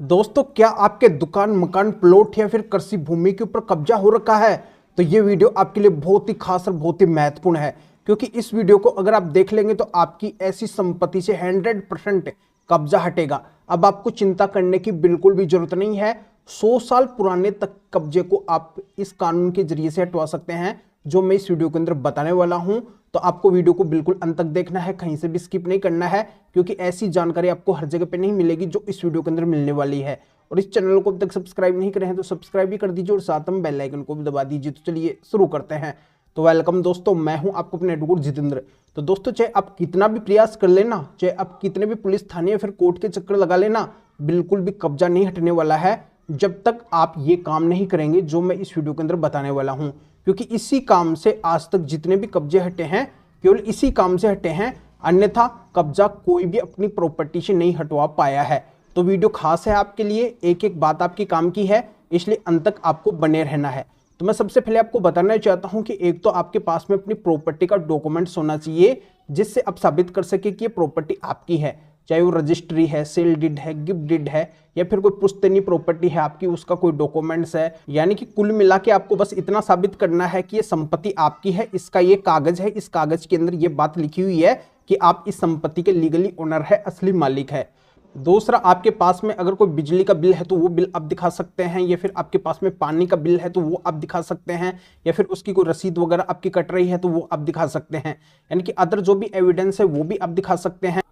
दोस्तों, क्या आपके दुकान, मकान, प्लॉट या फिर कृषि भूमि के ऊपर कब्जा हो रखा है? तो ये वीडियो आपके लिए बहुत ही खास और बहुत ही महत्वपूर्ण है, क्योंकि इस वीडियो को अगर आप देख लेंगे तो आपकी ऐसी संपत्ति से 100% कब्जा हटेगा। अब आपको चिंता करने की बिल्कुल भी जरूरत नहीं है। 100 साल पुराने तक कब्जे को आप इस कानून के जरिए से हटवा सकते हैं, जो मैं इस वीडियो के अंदर बताने वाला हूं। तो आपको वीडियो को बिल्कुल अंत तक देखना है, कहीं से भी स्किप नहीं करना है, क्योंकि ऐसी जानकारी आपको हर जगह पे नहीं मिलेगी जो इस वीडियो के अंदर मिलने वाली है। और इस चैनल को अब तक सब्सक्राइब नहीं करे हैं तो सब्सक्राइब भी कर दीजिए और साथ में बेल आइकन को भी दबा दीजिए। तो चलिए शुरू करते हैं। तो वेलकम दोस्तों, मैं हूं आपको अपने एडवोकेट जितेंद्र। तो दोस्तों, चाहे आप कितना भी प्रयास कर लेना, चाहे आप कितने भी पुलिस थाने या फिर कोर्ट के चक्कर लगा लेना, बिल्कुल भी कब्जा नहीं हटने वाला है जब तक आप ये काम नहीं करेंगे जो मैं इस वीडियो के अंदर बताने वाला हूं। क्योंकि इसी काम से आज तक जितने भी कब्जे हटे हैं, केवल इसी काम से हटे हैं, अन्यथा कब्जा कोई भी अपनी प्रॉपर्टी से नहीं हटवा पाया है। तो वीडियो खास है आपके लिए, एक एक बात आपकी काम की है, इसलिए अंत तक आपको बने रहना है। तो मैं सबसे पहले आपको बताना चाहता हूं कि एक तो आपके पास में अपनी प्रॉपर्टी का डॉक्यूमेंट्स होना चाहिए, जिससे आप साबित कर सके कि ये प्रॉपर्टी आपकी है। चाहे वो रजिस्ट्री है, सेल डीड है, गिफ्ट डीड है, या फिर कोई पुश्तैनी प्रॉपर्टी है आपकी, उसका कोई डॉक्यूमेंट्स है। यानी कि कुल मिला के आपको बस इतना साबित करना है कि ये संपत्ति आपकी है, इसका ये कागज है, इस कागज के अंदर ये बात लिखी हुई है कि आप इस संपत्ति के लीगली ओनर है, असली मालिक है। दूसरा, आपके पास में अगर कोई बिजली का बिल है तो वो बिल आप दिखा सकते हैं, या फिर आपके पास में पानी का बिल है तो वो आप दिखा सकते हैं, या फिर उसकी कोई रसीद वगैरह आपकी कट रही है तो वो आप दिखा सकते हैं। यानी कि अदर जो भी एविडेंस है वो भी आप दिखा सकते हैं।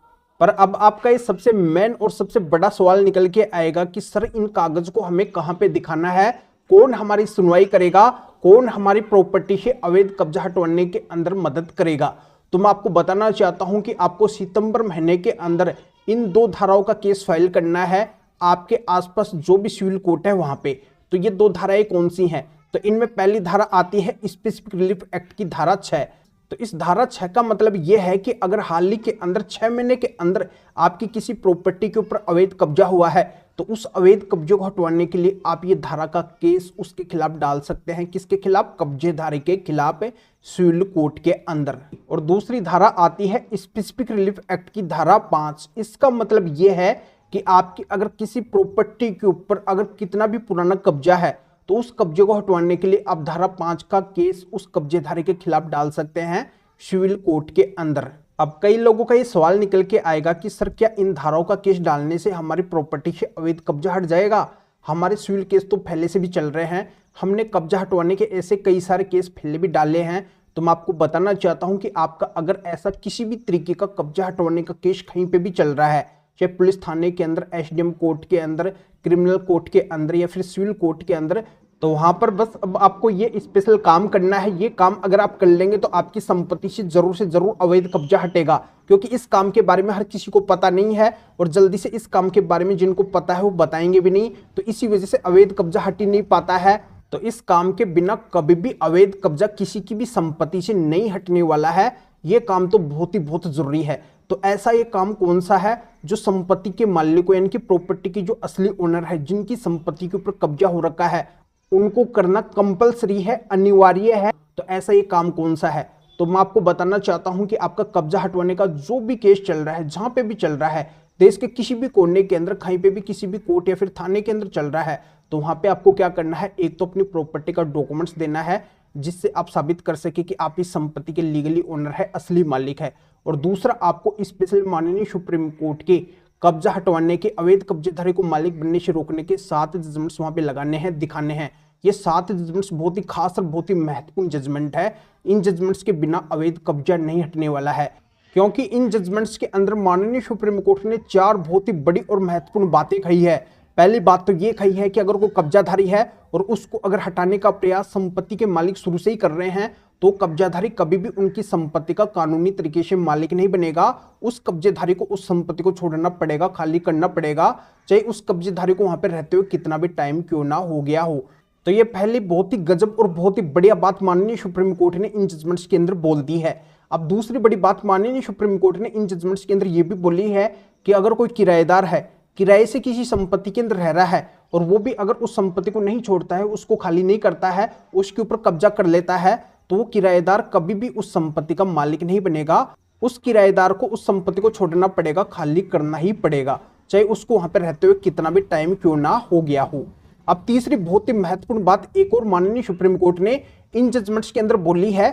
पर अब आपका ये सबसे मेन और सबसे बड़ा सवाल निकल के आएगा कि सर, इन कागज को हमें कहां पे दिखाना है, कौन हमारी सुनवाई करेगा, कौन हमारी प्रॉपर्टी से अवैध कब्जा हटवाने के अंदर मदद करेगा। तो मैं आपको बताना चाहता हूं कि आपको सितंबर महीने के अंदर इन 2 धाराओं का केस फाइल करना है आपके आसपास जो भी सिविल कोर्ट है वहां पे। तो ये 2 धाराएं कौन सी हैं? तो इनमें पहली धारा आती है स्पेसिफिक रिलीफ एक्ट की धारा 6। तो इस धारा 6 का मतलब यह है कि अगर हाल ही के अंदर 6 महीने के अंदर आपकी किसी प्रॉपर्टी के ऊपर अवैध कब्जा हुआ है, तो उस अवैध कब्जे को हटवाने के लिए आप ये धारा का केस उसके खिलाफ डाल सकते हैं। किसके खिलाफ? कब्जेधारी के खिलाफ, सिविल कोर्ट के अंदर। और दूसरी धारा आती है स्पेसिफिक रिलीफ एक्ट की धारा 5। इसका मतलब यह है कि आपकी अगर किसी प्रॉपर्टी के ऊपर अगर कितना भी पुराना कब्जा है, तो उस कब्जे को हटवाने के लिए आप धारा 5 का केस उस कब्जेधारी के खिलाफ डाल सकते हैं सिविल कोर्ट के अंदर। अब कई लोगों का ये सवाल निकल के आएगा कि सर, क्या इन धाराओं का केस डालने से हमारी प्रॉपर्टी से अवैध कब्जा हट जाएगा? हमारे सिविल केस तो पहले से भी चल रहे हैं, हमने कब्जा हटवाने के ऐसे कई सारे केस पहले भी डाले हैं। तो मैं आपको बताना चाहता हूं कि आपका अगर ऐसा किसी भी तरीके का कब्जा हटवाने का केस कहीं पे भी चल रहा है, चाहे पुलिस थाने के अंदर, एसडीएम कोर्ट के अंदर, क्रिमिनल कोर्ट के अंदर, या फिर सिविल कोर्ट के अंदर, तो वहां पर बस अब आपको ये स्पेशल काम करना है। ये काम अगर आप कर लेंगे तो आपकी संपत्ति से जरूर अवैध कब्जा हटेगा, क्योंकि इस काम के बारे में हर किसी को पता नहीं है, और जल्दी से इस काम के बारे में जिनको पता है वो बताएंगे भी नहीं। तो इसी वजह से अवैध कब्जा हट ही नहीं पाता है। तो इस काम के बिना कभी भी अवैध कब्जा किसी की भी संपत्ति से नहीं हटने वाला है। ये काम तो बहुत जरूरी है। तो ऐसा ये काम कौन सा है जो संपत्ति के मालिक, यानी कि प्रॉपर्टी की जो असली ओनर है, जिनकी संपत्ति के ऊपर कब्जा हो रखा है, उनको करना कंपलसरी है, अनिवार्य है। तो ऐसा ये काम कौन सा है? तो मैं आपको बताना चाहता हूं कि आपका कब्जा हटवाने का जो भी केस चल रहा है, जहां पे भी चल रहा है, देश के किसी भी कोने के अंदर, कहीं पे भी किसी भी कोर्ट या फिर थाने के अंदर चल रहा है, तो वहां पे आपको क्या करना है? एक तो अपनी प्रॉपर्टी का डॉक्यूमेंट्स देना है, जिससे आप साबित कर सके कि आप इस संपत्ति के लीगली ओनर है, असली मालिक है। और दूसरा, आपको स्पेशल माननीय सुप्रीम कोर्ट के कब्जा हटवाने के, अवैध कब्जेधारी को मालिक बनने से रोकने के 7 जजमेंट्स वहां पे लगाने हैं, दिखाने हैं। ये 7 जजमेंट्स बहुत ही खास और बहुत ही महत्वपूर्ण जजमेंट है। इन जजमेंट्स के बिना अवैध कब्जा नहीं हटने वाला है, क्योंकि इन जजमेंट्स के अंदर माननीय सुप्रीम कोर्ट ने 4 बहुत ही बड़ी और महत्वपूर्ण बातें कही है। पहली बात तो ये कही है कि अगर कोई कब्जाधारी है और उसको अगर हटाने का प्रयास संपत्ति के मालिक शुरू से ही कर रहे हैं, तो कब्जाधारी कभी भी उनकी संपत्ति का कानूनी तरीके से मालिक नहीं बनेगा। उस कब्जेधारी को उस संपत्ति को छोड़ना पड़ेगा, खाली करना पड़ेगा, चाहे उस कब्जेधारी को वहां पर रहते हुए कितना भी टाइम क्यों ना हो गया हो। तो ये पहली बहुत ही गजब और बहुत ही बढ़िया बात माननीय सुप्रीम कोर्ट ने इन जजमेंट्स के अंदर बोल दी है। अब दूसरी बड़ी बात माननीय सुप्रीम कोर्ट ने इन जजमेंट्स के अंदर ये भी बोली है कि अगर कोई किराएदार है, किराए से किसी संपत्ति के अंदर रह रहा है, और वो भी अगर उस संपत्ति को नहीं छोड़ता है, उसको खाली नहीं करता है, उसके ऊपर कब्जा कर लेता है, तो वो किराएदार कभी भी उस संपत्ति का मालिक नहीं बनेगा। उस किराएदार को उस संपत्ति को छोड़ना पड़ेगा, खाली करना ही पड़ेगा। चाहे उसको वहां पर रहते हुए कितना भी टाइम क्यों ना हो गया हो। अब तीसरी बहुत ही महत्वपूर्ण बात एक और माननीय सुप्रीम कोर्ट ने इन जजमेंट्स के अंदर बोली है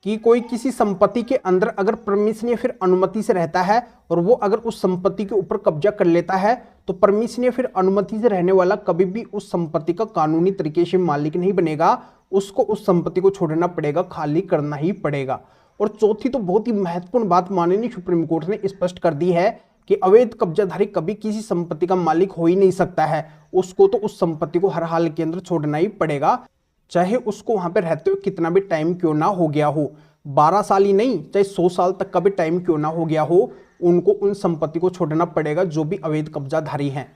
कि कोई किसी संपत्ति के अंदर अगर परमिशन या फिर अनुमति से रहता है और वो अगर उस संपत्ति के ऊपर कब्जा कर लेता है तो परमिशन या फिर अनुमति से रहने वाला कभी भी उस संपत्ति का कानूनी तरीके से मालिक नहीं बनेगा, उसको उस संपत्ति को छोड़ना पड़ेगा, खाली करना ही पड़ेगा। और चौथी तो बहुत ही महत्वपूर्ण बात माननीय सुप्रीम कोर्ट ने स्पष्ट कर दी है कि अवैध कब्जाधारी कभी किसी संपत्ति का मालिक हो ही नहीं सकता है, उसको तो उस संपत्ति को हर हाल के अंदर छोड़ना ही पड़ेगा, चाहे उसको वहां पर रहते हुए कितना भी टाइम क्यों ना हो गया हो। 12 साल ही नहीं, चाहे 100 साल तक का भी टाइम क्यों ना हो गया हो, उनको उन संपत्ति को छोड़ना पड़ेगा जो भी अवैध कब्जाधारी हैं।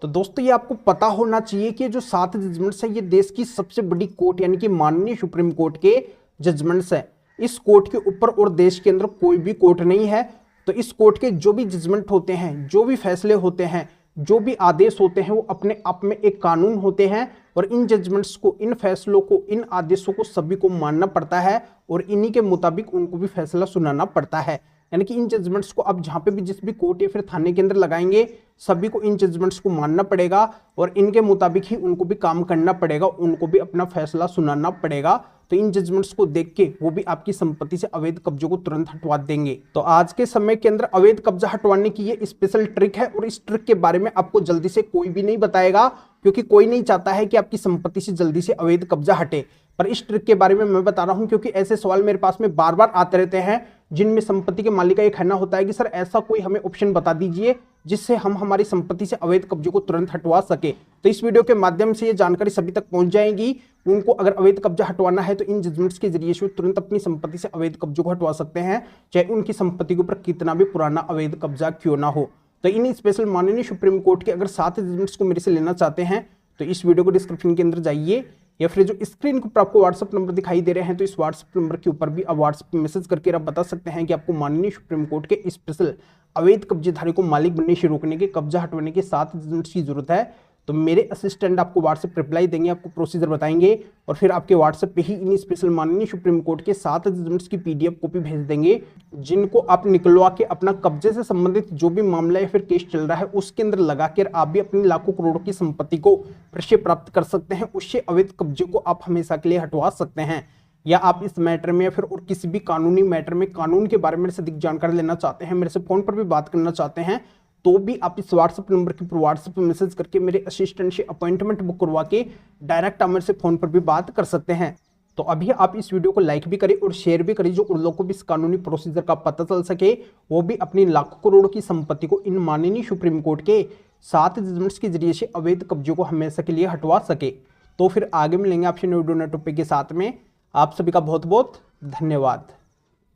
तो दोस्तों ये आपको पता होना चाहिए कि जो 7 जजमेंट्स है ये देश की सबसे बड़ी कोर्ट यानी कि माननीय सुप्रीम कोर्ट के जजमेंट्स है। इस कोर्ट के ऊपर और देश के अंदर कोई भी कोर्ट नहीं है। तो इस कोर्ट के जो भी जजमेंट होते हैं, जो भी फैसले होते हैं, जो भी आदेश होते हैं, वो अपने आप में एक कानून होते हैं और इन जजमेंट्स को, इन फैसलों को, इन आदेशों को सभी को मानना पड़ता है और इन्हीं के मुताबिक उनको भी फैसला सुनाना पड़ता है। यानी कि इन जजमेंट्स को अब जहां पे भी जिस भी कोर्ट या फिर थाने के अंदर लगाएंगे सभी को इन जजमेंट्स को मानना पड़ेगा और इनके मुताबिक ही उनको भी काम करना पड़ेगा, उनको भी अपना फैसला सुनाना पड़ेगा। तो इन जजमेंट्स को देख के वो भी आपकी संपत्ति से अवैध कब्जों को तुरंत हटवा देंगे। तो आज के समय के अंदर अवैध कब्जा हटवाने की ये स्पेशल ट्रिक है और इस ट्रिक के बारे में आपको जल्दी से कोई भी नहीं बताएगा, क्योंकि कोई नहीं चाहता है कि आपकी संपत्ति से जल्दी से अवैध कब्जा हटे। पर इस ट्रिक के बारे में मैं बता रहा हूं क्योंकि ऐसे सवाल मेरे पास में बार बार आते रहते हैं जिनमें संपत्ति के मालिक का ये कहना होता है कि सर ऐसा कोई हमें ऑप्शन बता दीजिए जिससे हम हमारी संपत्ति से अवैध कब्जे को तुरंत हटवा सके। तो इस वीडियो के माध्यम से ये जानकारी सभी तक पहुंच जाएगी। उनको अगर अवैध कब्जा हटवाना है तो इन जजमेंट्स के जरिए से तुरंत अपनी संपत्ति से अवैध कब्जों को हटवा सकते हैं, चाहे उनकी संपत्ति के ऊपर कितना भी पुराना अवैध कब्जा क्यों ना हो। तो इन स्पेशल माननीय सुप्रीम कोर्ट के अगर 7 जजमेंट्स को मेरे से लेना चाहते हैं तो इस वीडियो को डिस्क्रिप्शन के अंदर जाइए या फिर जो स्क्रीन के ऊपर आपको व्हाट्सएप नंबर दिखाई दे रहे हैं तो इस व्हाट्सएप नंबर के ऊपर भी आप व्हाट्सएप पे मैसेज करके आप बता सकते हैं कि आपको माननीय सुप्रीम कोर्ट के स्पेशल अवैध कब्जेधारी को मालिक बनने से रोकने के, कब्जा हटवाने के 7 जजमेंट्स की जरूरत है। तो मेरे असिस्टेंट आपको व्हाट्सएप रिप्लाई देंगे, आपको प्रोसीजर बताएंगे और फिर आपके व्हाट्सएप पे ही इन स्पेशल माननीय सुप्रीम कोर्ट के 7 जजमेंट्स की पीडीएफ कॉपी भेज देंगे, जिनको आप निकलवा के अपना कब्जे से संबंधित जो भी मामला या फिर केस चल रहा है उसके अंदर लगा कर आप भी अपनी लाखों करोड़ों की संपत्ति को फिर से प्राप्त कर सकते हैं। उससे अवैध कब्जे को आप हमेशा के लिए हटवा सकते हैं। या आप इस मैटर में या फिर और किसी भी कानूनी मैटर में कानून के बारे में मेरे से अधिक जानकारी लेना चाहते हैं, मेरे से फोन पर भी बात करना चाहते हैं, तो भी आप इस व्हाट्सएप नंबर के ऊपर व्हाट्सएप पे मैसेज करके मेरे असिस्टेंट से अपॉइंटमेंट बुक करवा के डायरेक्ट आप मेरे से फोन पर भी बात कर सकते हैं। तो अभी आप इस वीडियो को लाइक भी करें और शेयर भी करें, जो उन लोगों को भी इस कानूनी प्रोसीजर का पता चल सके, वो भी अपनी लाखों करोड़ों की संपत्ति को इन माननीय सुप्रीम कोर्ट के 7 जजमेंट्स के जरिए से अवैध कब्जों को हमेशा के लिए हटवा सके। तो फिर आगे मिलेंगे आपसे न्यू वीडियो टॉपिक के साथ में। आप सभी का बहुत बहुत धन्यवाद।